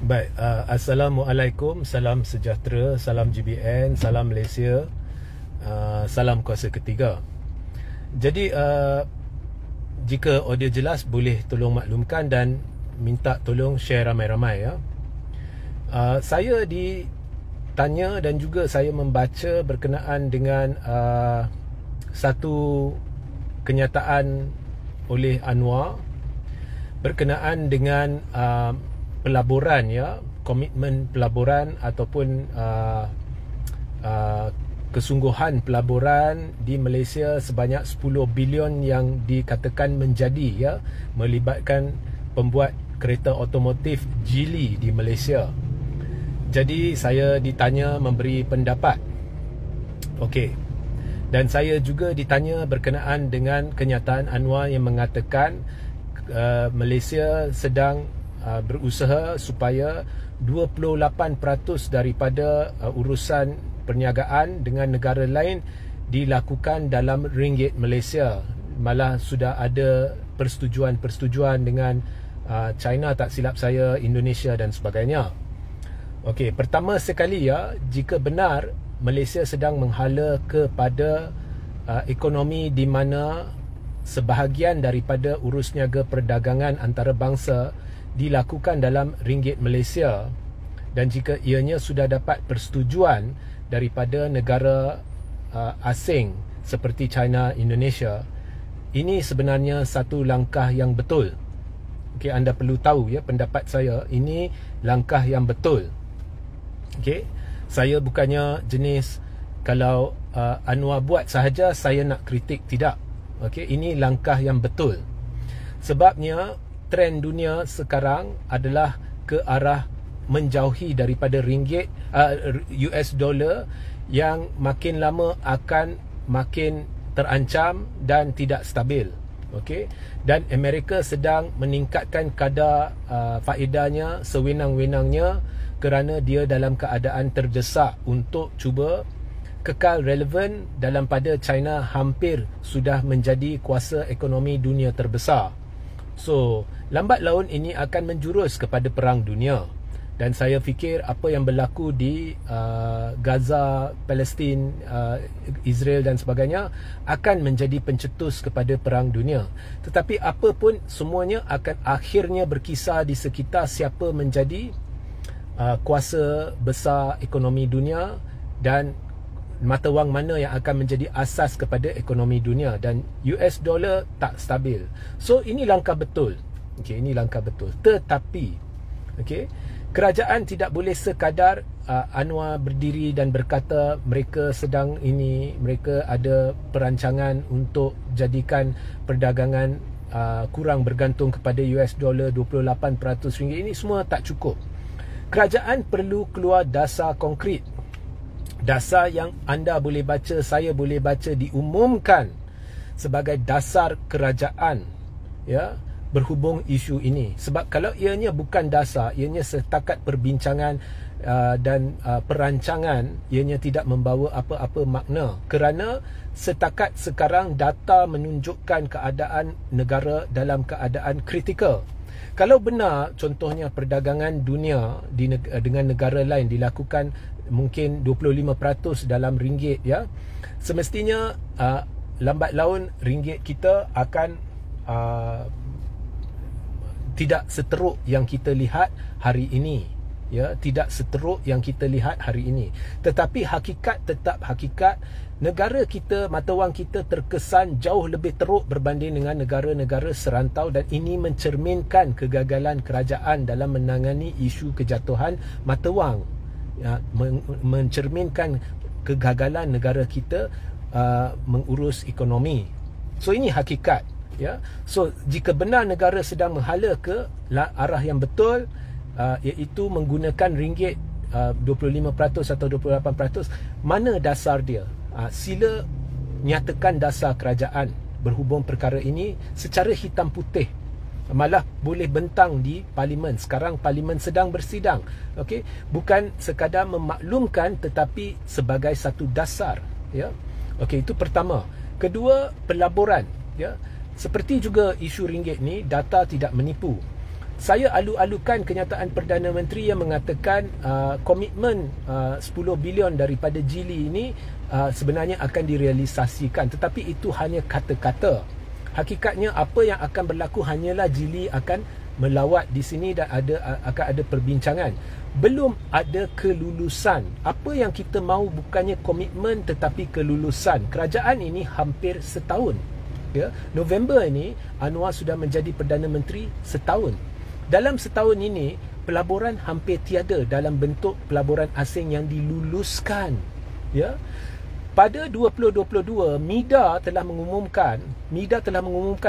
Baik, Assalamualaikum, salam sejahtera, salam GBN, salam Malaysia, salam kuasa ketiga. Jadi jika audio jelas boleh tolong maklumkan dan minta tolong share ramai-ramai ya. Saya ditanya dan juga saya membaca berkenaan dengan satu kenyataan oleh Anwar berkenaan dengan pelaburan ya, komitmen pelaburan ataupun kesungguhan pelaburan di Malaysia sebanyak 10 bilion yang dikatakan menjadi ya, melibatkan pembuat kereta otomotif Geely di Malaysia. Jadi saya ditanya memberi pendapat. Okey. Dan saya juga ditanya berkenaan dengan kenyataan Anwar yang mengatakan Malaysia sedang berusaha supaya 28% daripada urusan perniagaan dengan negara lain dilakukan dalam ringgit Malaysia. Malah sudah ada persetujuan dengan China, tak silap saya, Indonesia dan sebagainya. Okey, pertama sekali ya, jika benar Malaysia sedang menghala kepada ekonomi di mana sebahagian daripada urus niaga perdagangan antarabangsa dilakukan dalam ringgit Malaysia, dan jika ianya sudah dapat persetujuan daripada negara asing seperti China, Indonesia, ini sebenarnya satu langkah yang betul. Okey, anda perlu tahu ya, pendapat saya ini langkah yang betul. Okey, saya bukannya jenis kalau Anwar buat sahaja saya nak kritik, tidak. Okey, ini langkah yang betul. Sebabnya trend dunia sekarang adalah ke arah menjauhi daripada ringgit, US dollar yang makin lama akan makin terancam dan tidak stabil. Okey, dan Amerika sedang meningkatkan kadar faedahnya sewenang-wenangnya kerana dia dalam keadaan terdesak untuk cuba kekal relevan dalam pada China hampir sudah menjadi kuasa ekonomi dunia terbesar. So, lambat laun ini akan menjurus kepada perang dunia. Dan saya fikir apa yang berlaku di Gaza, Palestin, Israel dan sebagainya akan menjadi pencetus kepada perang dunia. Tetapi apa pun, semuanya akan akhirnya berkisar di sekitar siapa menjadi kuasa besar ekonomi dunia dan mata wang mana yang akan menjadi asas kepada ekonomi dunia, dan US dollar tak stabil. So ini langkah betul. Okey, ini langkah betul. Tetapi okey, kerajaan tidak boleh sekadar Anwar berdiri dan berkata mereka ada perancangan untuk jadikan perdagangan kurang bergantung kepada US dollar 28% ringgit. Ini semua tak cukup. Kerajaan perlu keluar dasar konkret. Dasar yang anda boleh baca, saya boleh baca, diumumkan sebagai dasar kerajaan ya, berhubung isu ini. Sebab kalau ianya bukan dasar, ianya setakat perbincangan dan perancangan, ianya tidak membawa apa-apa makna. Kerana setakat sekarang data menunjukkan keadaan negara dalam keadaan kritikal. Kalau benar contohnya perdagangan dunia dengan negara lain dilakukan mungkin 25% dalam ringgit ya, semestinya lambat laun ringgit kita akan tidak seteruk yang kita lihat hari ini ya, tidak seteruk yang kita lihat hari ini. Tetapi hakikat tetap hakikat. Negara kita, mata wang kita terkesan jauh lebih teruk berbanding dengan negara-negara serantau, dan ini mencerminkan kegagalan kerajaan dalam menangani isu kejatuhan mata wang ya, mencerminkan kegagalan negara kita mengurus ekonomi. So ini hakikat ya. So jika benar negara sedang menghala ke arah yang betul, iaitu menggunakan ringgit 25% atau 28%, mana dasar dia? Sila nyatakan dasar kerajaan berhubung perkara ini secara hitam putih. Malah boleh bentang di parlimen. Sekarang parlimen sedang bersidang. Okey, bukan sekadar memaklumkan tetapi sebagai satu dasar ya. Okey, itu pertama. Kedua, pelaburan ya. Seperti juga isu ringgit ni, data tidak menipu. saya alu-alukan kenyataan Perdana Menteri yang mengatakan komitmen 10 bilion daripada Geely ini sebenarnya akan direalisasikan, tetapi itu hanya kata-kata. Hakikatnya apa yang akan berlaku hanyalah Geely akan melawat di sini dan akan ada perbincangan. Belum ada kelulusan. Apa yang kita mahu bukannya komitmen tetapi kelulusan. Kerajaan ini hampir setahun. Ya, November ini Anwar sudah menjadi Perdana Menteri setahun. Dalam setahun ini pelaburan hampir tiada dalam bentuk pelaburan asing yang diluluskan. Ya. Pada 2022 MIDA telah mengumumkan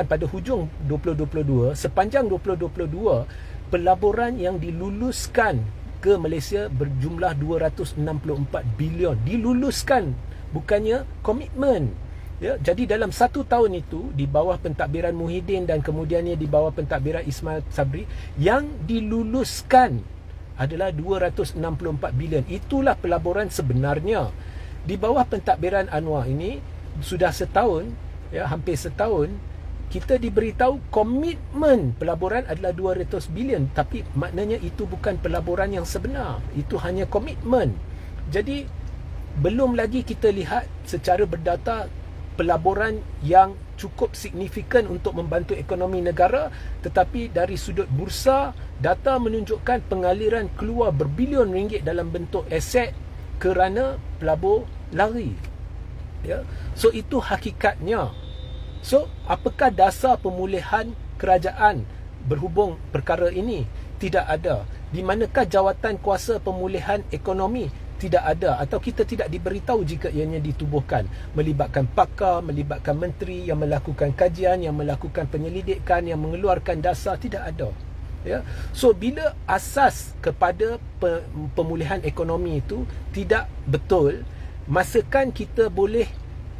pada hujung 2022, sepanjang 2022 pelaburan yang diluluskan ke Malaysia berjumlah 264 bilion. Diluluskan, bukannya komitmen. Ya, jadi dalam satu tahun itu di bawah pentadbiran Muhyiddin dan kemudiannya di bawah pentadbiran Ismail Sabri, yang diluluskan adalah 264 bilion. Itulah pelaburan sebenarnya. Di bawah pentadbiran Anwar ini sudah setahun, ya, hampir setahun, kita diberitahu komitmen pelaburan adalah 200 bilion, tapi maknanya itu bukan pelaburan yang sebenar. Itu hanya komitmen. Jadi belum lagi kita lihat secara berdata pelaburan yang cukup signifikan untuk membantu ekonomi negara, tetapi dari sudut bursa data menunjukkan pengaliran keluar berbilion ringgit dalam bentuk aset kerana pelabur lari. Ya. So itu hakikatnya. So apakah dasar pemulihan kerajaan berhubung perkara ini? Tidak ada. Di manakah jawatan kuasa pemulihan ekonomi? Tidak ada, atau kita tidak diberitahu jika ianya ditubuhkan, melibatkan pakar, melibatkan menteri yang melakukan kajian, yang melakukan penyelidikan, yang mengeluarkan dasar. Tidak ada. Ya. So bila asas kepada pemulihan ekonomi itu tidak betul, masakan kita boleh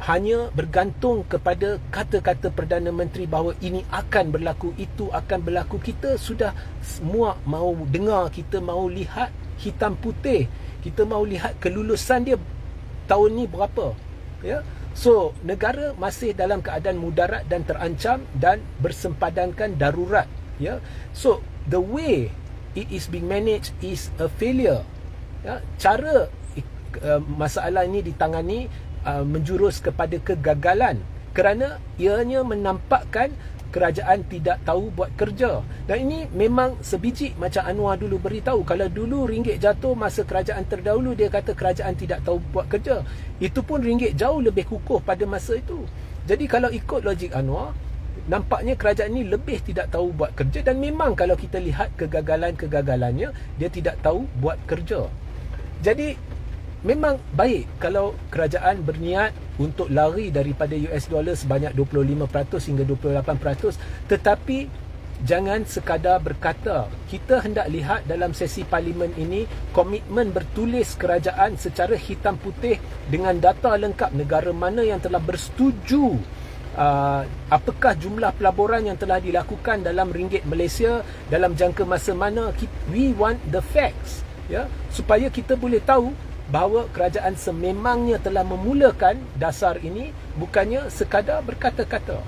hanya bergantung kepada kata-kata Perdana Menteri bahawa ini akan berlaku, itu akan berlaku. Kita sudah semua mahu dengar, kita mahu lihat hitam putih, kita mahu lihat kelulusan dia tahun ni berapa. Ya. So negara masih dalam keadaan mudarat dan terancam dan bersempadankan darurat. Ya. So the way it is being managed is a failure. Ya, cara masalah ini ditangani menjurus kepada kegagalan kerana ianya menampakkan kerajaan tidak tahu buat kerja. Dan ini memang sebiji macam Anwar dulu beritahu. Kalau dulu ringgit jatuh masa kerajaan terdahulu, dia kata kerajaan tidak tahu buat kerja. Itu pun ringgit jauh lebih kukuh pada masa itu. Jadi kalau ikut logik Anwar, nampaknya kerajaan ini lebih tidak tahu buat kerja. Dan memang kalau kita lihat kegagalan-kegagalannya, dia tidak tahu buat kerja. Jadi memang baik kalau kerajaan berniat untuk lari daripada US dollar sebanyak 25% hingga 28%, tetapi jangan sekadar berkata. Kita hendak lihat dalam sesi parlimen ini komitmen bertulis kerajaan secara hitam putih dengan data lengkap negara mana yang telah bersetuju, apakah jumlah pelaburan yang telah dilakukan dalam ringgit Malaysia dalam jangka masa mana. We want the facts, ya, supaya kita boleh tahu bahawa kerajaan sememangnya telah memulakan dasar ini, bukannya sekadar berkata-kata.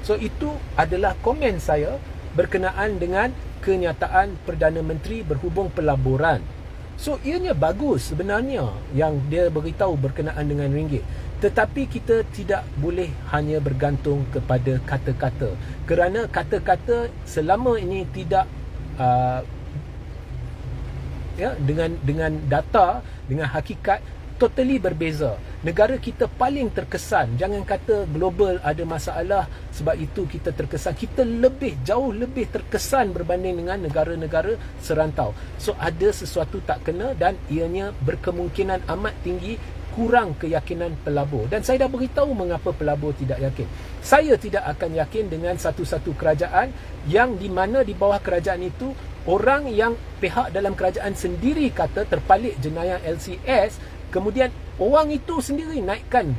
So itu adalah komen saya berkenaan dengan kenyataan Perdana Menteri berhubung pelaburan. So ianya bagus sebenarnya yang dia beritahu berkenaan dengan ringgit, tetapi kita tidak boleh hanya bergantung kepada kata-kata, kerana kata-kata selama ini tidak ya, dengan data, dengan hakikat totally berbeza. Negara kita paling terkesan, jangan kata global ada masalah sebab itu kita terkesan, kita jauh lebih terkesan berbanding dengan negara-negara serantau. So ada sesuatu tak kena dan ianya berkemungkinan amat tinggi kurang keyakinan pelabur. Dan saya dah beritahu mengapa pelabur tidak yakin. Saya tidak akan yakin dengan satu-satu kerajaan yang di mana di bawah kerajaan itu orang yang pihak dalam kerajaan sendiri kata terpalit jenayah LCS, kemudian orang itu sendiri naikkan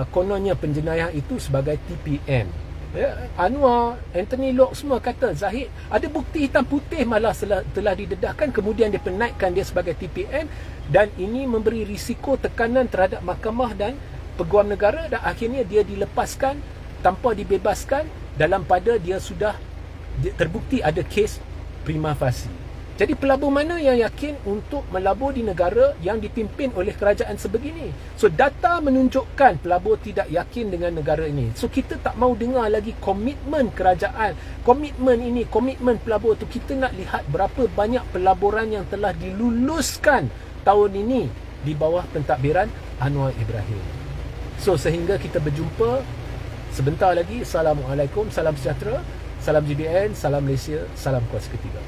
kononnya penjenayah itu sebagai TPM. Ya, Anwar, Anthony Locke semua kata Zahid ada bukti hitam putih malah telah didedahkan, kemudian dia penaikkan dia sebagai TPM, dan ini memberi risiko tekanan terhadap mahkamah dan peguam negara, dan akhirnya dia dilepaskan tanpa dibebaskan dalam pada dia sudah terbukti ada kes prima facie. Jadi pelabur mana yang yakin untuk melabur di negara yang dipimpin oleh kerajaan sebegini? So data menunjukkan pelabur tidak yakin dengan negara ini. So kita tak mau dengar lagi komitmen kerajaan, komitmen pelabur tu. Kita nak lihat berapa banyak pelaburan yang telah diluluskan tahun ini di bawah pentadbiran Anwar Ibrahim. So sehingga kita berjumpa sebentar lagi. Assalamualaikum, salam sejahtera, salam GBN, salam Malaysia, salam kuasa ketiga.